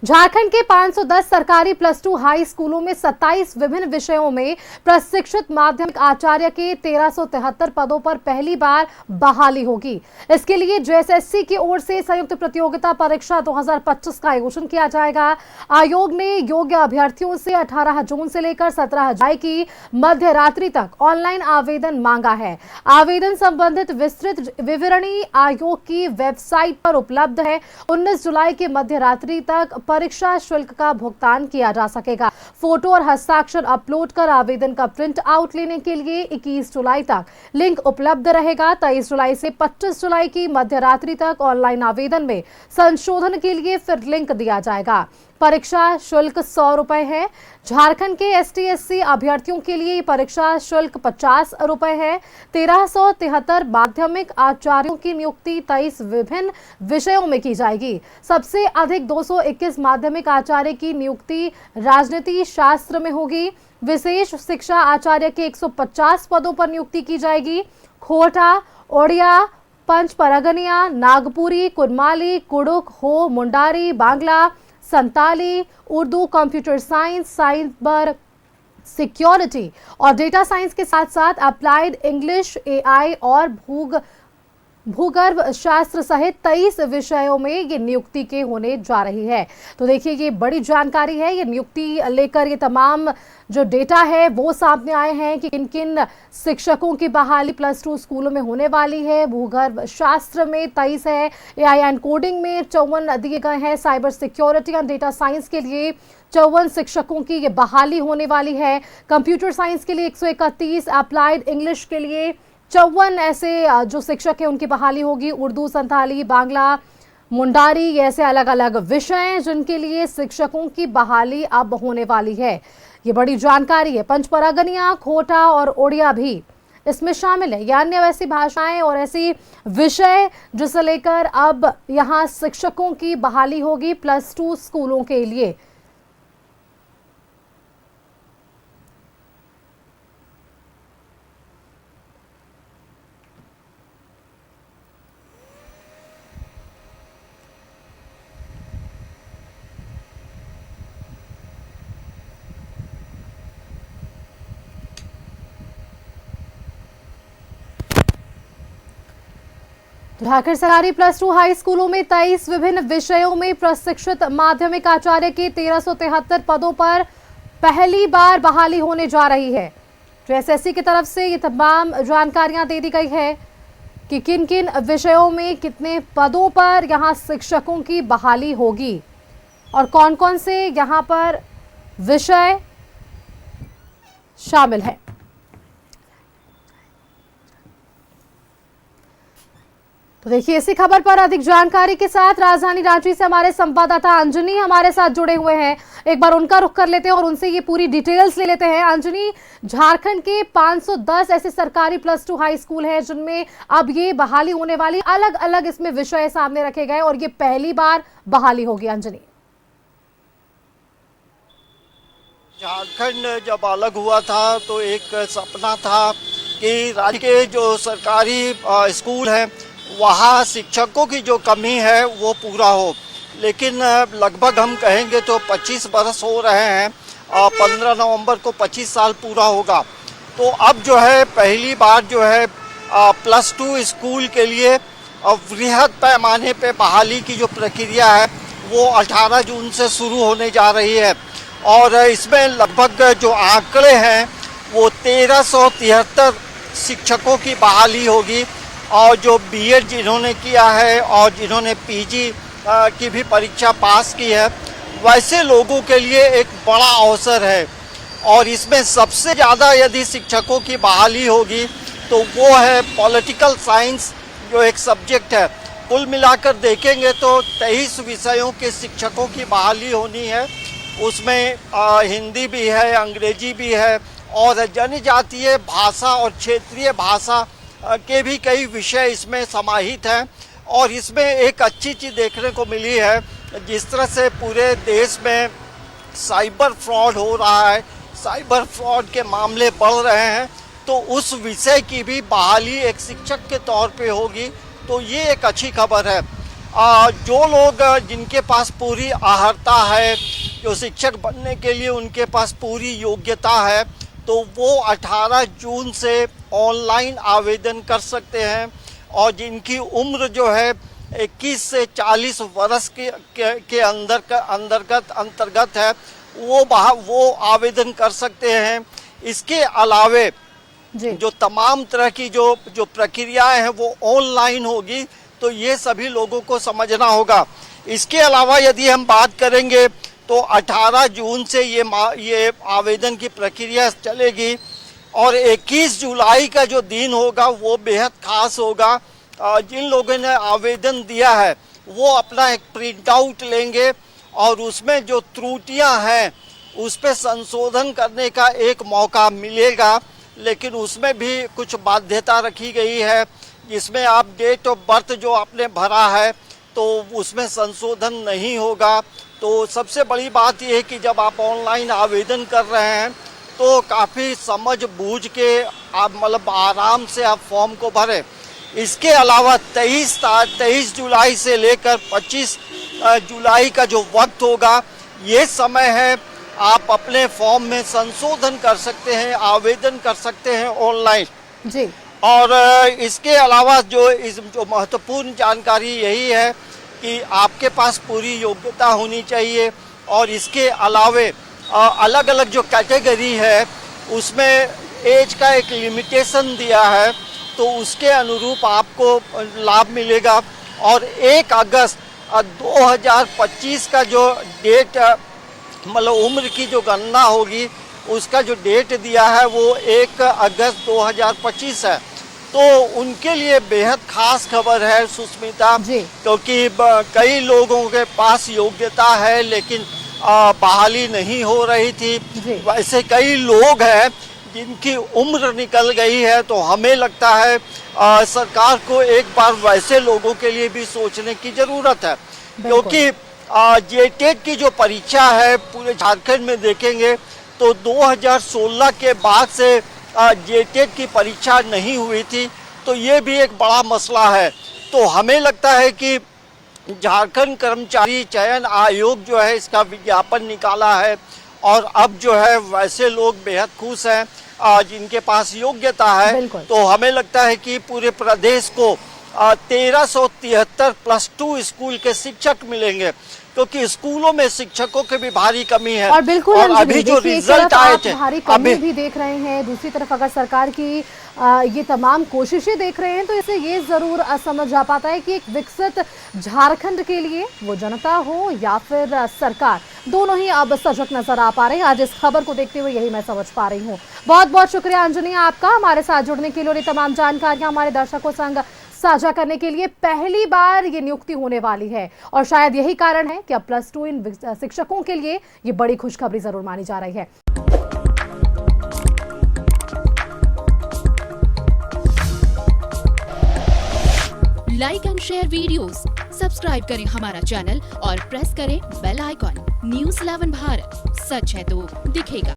झारखंड के 510 सरकारी +2 हाई स्कूलों में 27 विभिन्न विषयों में प्रशिक्षित माध्यमिक आचार्य के 1373 पदों पर पहली बार बहाली होगी। इसके लिए जेएसएससी की ओर से संयुक्त प्रतियोगिता परीक्षा 2025 का आयोजन किया जाएगा। आयोग ने योग्य अभ्यर्थियों से 18 जून से लेकर 17 जुलाई की मध्य रात्रि तक ऑनलाइन आवेदन मांगा है। आवेदन संबंधित विस्तृत विवरणी आयोग की वेबसाइट पर उपलब्ध है। 19 जुलाई की मध्य रात्रि तक परीक्षा शुल्क का भुगतान किया जा सकेगा। फोटो और हस्ताक्षर अपलोड कर आवेदन का प्रिंट आउट लेने के लिए 21 जुलाई तक लिंक उपलब्ध रहेगा। 23 जुलाई से 25 जुलाई की मध्य रात्रि तक ऑनलाइन आवेदन में संशोधन के लिए फिर लिंक दिया जाएगा। परीक्षा शुल्क 100 रुपए है। झारखंड के एसटी/एससी अभ्यर्थियों के लिए परीक्षा शुल्क 50 रुपए है। 1373 माध्यमिक आचार्यों की नियुक्ति 23 विभिन्न विषयों में की जाएगी। सबसे अधिक 221 माध्यमिक आचार्य की नियुक्ति राजनीति शास्त्र में होगी। विशेष शिक्षा आचार्य के 150 पदों पर नियुक्ति की जाएगी। खोटा, ओडिया, पंच परगनिया, नागपुरी, कुरमाली, कुड़ुक, हो, Mundari, Bangla, Santali, Urdu, computer science, cyber security और डेटा साइंस के साथ साथ अप्लाइड इंग्लिश, एआई और भूगर्भ शास्त्र सहित 23 विषयों में ये नियुक्ति के होने जा रही है। तो देखिए, ये बड़ी जानकारी है। ये नियुक्ति लेकर ये तमाम जो डेटा है वो सामने आए हैं कि किन किन शिक्षकों की बहाली +2 स्कूलों में होने वाली है। भूगर्भ शास्त्र में 23 है, एआई एंड कोडिंग में 54 दिए गए हैं, साइबर सिक्योरिटी और डेटा साइंस के लिए 54 शिक्षकों की ये बहाली होने वाली है। कंप्यूटर साइंस के लिए 131, अप्लाइड इंग्लिश के लिए 54 ऐसे जो शिक्षक है उनकी बहाली होगी। उर्दू, संथाली, बांग्ला, मुंडारी ऐसे अलग अलग विषय जिनके लिए शिक्षकों की बहाली अब होने वाली है। ये बड़ी जानकारी है। पंच परगनिया, खोटा और ओडिया भी इसमें शामिल है। या अन्य ऐसी भाषाएं और ऐसी विषय जिसे लेकर अब यहाँ शिक्षकों की बहाली होगी +2 स्कूलों के लिए। झारखंड सरकारी +2 हाई स्कूलों में 23 विभिन्न विषयों में प्रशिक्षित माध्यमिक आचार्य के 1373 पदों पर पहली बार बहाली होने जा रही है। जेएसएससी की तरफ से ये तमाम जानकारियां दे दी गई है कि किन किन विषयों में कितने पदों पर यहां शिक्षकों की बहाली होगी और कौन कौन से यहां पर विषय शामिल है। तो देखिए, इसी खबर पर अधिक जानकारी के साथ राजधानी रांची से हमारे संवाददाता अंजनी हमारे साथ जुड़े हुए हैं। एक बार उनका रुख कर लेते हैं और उनसे ये पूरी डिटेल्स ले लेते हैं। अंजनी, झारखंड के 510 ऐसे सरकारी +2 हाई स्कूल हैं जिनमें अब ये बहाली होने वाली, अलग अलग इसमें विषय सामने रखे गए और ये पहली बार बहाली होगी। अंजनी, झारखंड जब अलग हुआ था तो एक सपना था कि राज्य के जो सरकारी स्कूल हैं वहाँ शिक्षकों की जो कमी है वो पूरा हो, लेकिन लगभग हम कहेंगे तो 25 बरस हो रहे हैं। 15 नवंबर को 25 साल पूरा होगा। तो अब जो है पहली बार जो है +2 स्कूल के लिए वृहद पैमाने पे बहाली की जो प्रक्रिया है वो 18 जून से शुरू होने जा रही है और इसमें लगभग जो आंकड़े हैं वो 1373 शिक्षकों की बहाली होगी और जो बीएड जिन्होंने किया है और जिन्होंने पीजी की भी परीक्षा पास की है वैसे लोगों के लिए एक बड़ा अवसर है। और इसमें सबसे ज़्यादा यदि शिक्षकों की बहाली होगी तो वो है पॉलिटिकल साइंस, जो एक सब्जेक्ट है। कुल मिलाकर देखेंगे तो 23 विषयों के शिक्षकों की बहाली होनी है। उसमें हिंदी भी है, अंग्रेजी भी है और जनजातीय भाषा और क्षेत्रीय भाषा के भी कई विषय इसमें समाहित हैं। और इसमें एक अच्छी चीज़ देखने को मिली है, जिस तरह से पूरे देश में साइबर फ्रॉड हो रहा है, साइबर फ्रॉड के मामले बढ़ रहे हैं, तो उस विषय की भी बहाली एक शिक्षक के तौर पे होगी। तो ये एक अच्छी खबर है। जो लोग जिनके पास पूरी अहर्ता है, जो शिक्षक बनने के लिए उनके पास पूरी योग्यता है, तो वो 18 जून से ऑनलाइन आवेदन कर सकते हैं। और जिनकी उम्र जो है 21 से 40 वर्ष के अंतर्गत है, वो आवेदन कर सकते हैं। इसके अलावे जो तमाम तरह की जो प्रक्रियाएं हैं वो ऑनलाइन होगी, तो ये सभी लोगों को समझना होगा। इसके अलावा यदि हम बात करेंगे तो 18 जून से ये आवेदन की प्रक्रिया चलेगी और 21 जुलाई का जो दिन होगा वो बेहद खास होगा। जिन लोगों ने आवेदन दिया है वो अपना एक प्रिंट आउट लेंगे और उसमें जो त्रुटियां हैं उस पर संशोधन करने का एक मौका मिलेगा, लेकिन उसमें भी कुछ बाध्यता रखी गई है, जिसमें आप डेट ऑफ बर्थ जो आपने भरा है तो उसमें संशोधन नहीं होगा। तो सबसे बड़ी बात यह है कि जब आप ऑनलाइन आवेदन कर रहे हैं तो काफ़ी समझ बूझ के आप मतलब आराम से आप फॉर्म को भरें। इसके अलावा 23 जुलाई से लेकर 25 जुलाई का जो वक्त होगा, ये समय है आप अपने फॉर्म में संशोधन कर सकते हैं, आवेदन कर सकते हैं ऑनलाइन जी। और इसके अलावा जो महत्वपूर्ण जानकारी यही है कि आपके पास पूरी योग्यता होनी चाहिए और इसके अलावे अलग अलग जो कैटेगरी है उसमें एज का एक लिमिटेशन दिया है, तो उसके अनुरूप आपको लाभ मिलेगा। और 1 अगस्त 2025 का जो डेट मतलब उम्र की जो गणना होगी उसका जो डेट दिया है वो 1 अगस्त 2025 है। तो उनके लिए बेहद खास खबर है सुष्मिता, क्योंकि कई लोगों के पास योग्यता है लेकिन बहाली नहीं हो रही थी। वैसे कई लोग हैं जिनकी उम्र निकल गई है, तो हमें लगता है सरकार को एक बार वैसे लोगों के लिए भी सोचने की ज़रूरत है, क्योंकि जेटेट की जो परीक्षा है पूरे झारखंड में देखेंगे तो 2016 के बाद से जेटेट की परीक्षा नहीं हुई थी, तो ये भी एक बड़ा मसला है। तो हमें लगता है कि झारखंड कर्मचारी चयन आयोग जो है इसका विज्ञापन निकाला है और अब जो है वैसे लोग बेहद खुश हैं जिनके पास योग्यता है। तो हमें लगता है कि पूरे प्रदेश को 1373 +2 स्कूल के शिक्षक मिलेंगे, क्योंकि स्कूलों में शिक्षकों की भी भारी कमी है। और बिल्कुल और अभी जो रिजल्ट आए थे भारी कमी भी देख रहे हैं, दूसरी तरफ अगर सरकार की ये तमाम कोशिशें देख रहे हैं तो इससे ये जरूर समझ आ पाता है कि एक विकसित झारखंड के लिए वो जनता हो या फिर सरकार, दोनों ही अब सजग नजर आ पा रहे हैं। आज इस खबर को देखते हुए यही मैं समझ पा रही हूँ। बहुत बहुत शुक्रिया अंजनी आपका हमारे साथ जुड़ने के लिए और ये तमाम जानकारियां हमारे दर्शकों संग साझा करने के लिए। पहली बार ये नियुक्ति होने वाली है और शायद यही कारण है कि अब +2 इन शिक्षकों के लिए ये बड़ी खुशखबरी जरूर मानी जा रही है। Like and share videos, subscribe करें हमारा चैनल और प्रेस करें बेल आइकॉन। News 11 भारत, सच है तो दिखेगा।